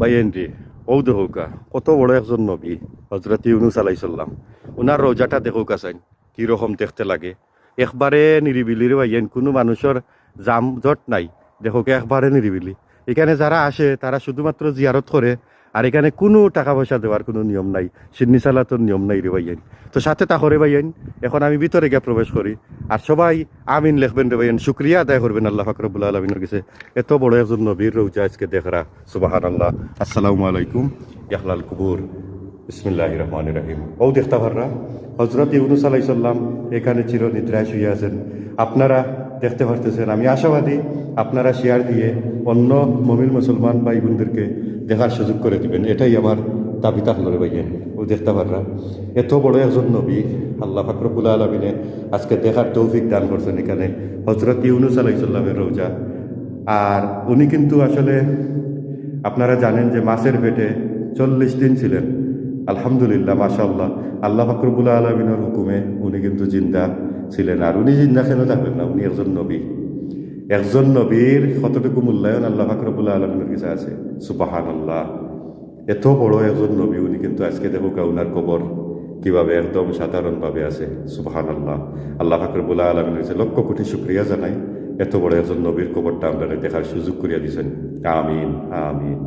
বাইয়েন্দ্রি ও দেখোকা কত বড় একজন নবী হজরত ইউনুস আলাইসাল্লাম। ওনার রোজাটা দেখোকা চাই কিরকম দেখতে লাগে। একবারে নিরিবিলির বাইয়েন, কোনো মানুষের জাম জট নাই। দেখোকে একবারে নিরিবিলি। এখানে যারা আসে তারা শুধুমাত্র জিয়ারত করে, আর এখানে কোনো টাকা পয়সা দেওয়ার কোনো নিয়ম নাই, সিন্নি সালাতর নিয়ম নাই রে ভাইয়ান। তো সাথে তা করে ভাইয়ান, এখন আমি ভিতরে গিয়ে প্রবেশ করি, আর সবাই আমিন লিখবেন রে ভাইয়ান, শুক্রিয়া আদায় করবেন আল্লাহ পাক রব্বুল আলামিনের কাছে। এত বড় একজন নবীর রোজা আজকে দেখরা, সুবহানাল্লাহ। আসসালামু আলাইকুম ইয়াহলাল কুবুর। বিসমিল্লাহির রহমানির রহিম। ও দেখতে পাররা হজরত ইউনুস আলাইহিস সালাম এখানে চির নিদ্রায় শুয়ে আছেন। আপনারা দেখতে পারতেছেন। আমি আশাবাদী আপনারা শেয়ার দিয়ে অন্য মমিন মুসলমান ভাই বোনদেরকে দেখার সুযোগ করে দিবেন, এটাই আমার দাবি তাহলে ভাইয়েন। ও দেখতে পাররা এত বড় একজন নবী আল্লাহ পাক রব্বুল আলামিনে আজকে দেখার তৌফিক দান করছেন এখানে হজরত ইউনুস আলাইহিস সালামের রোজা। আর উনি কিন্তু আসলে আপনারা জানেন যে মাছের পেটে 40 দিন ছিলেন। আলহামদুলিল্লাহ, মাশাআল্লাহ, আল্লাহ পাক রব্বুল আলামিনের হুকুমে উনি কিন্তু জিন্দা ছিলেন। আর উনি জিন্দা কেন থাকবেন না? উনি একজন নবী। একজন নবীর কতটুকু মূল্যায়ন আল্লাহ পাক রব্বুল আলামিনের কাছে আছে, সুবহানাল্লাহ। এত বড় একজন নবী উনি কিন্তু আজকে দেখো উনার কবর কিভাবে একদম সাধারণভাবে আছে, সুবহানাল্লাহ। আল্লাহ পাক রব্বুল আলামিনের কাছে লক্ষ কোটি শুকরিয়া জানাই, এত বড় একজন নবীর কবরটা আপনারা দেখার সুযোগ করিয়া দিয়েছেন। আমিন আমিন।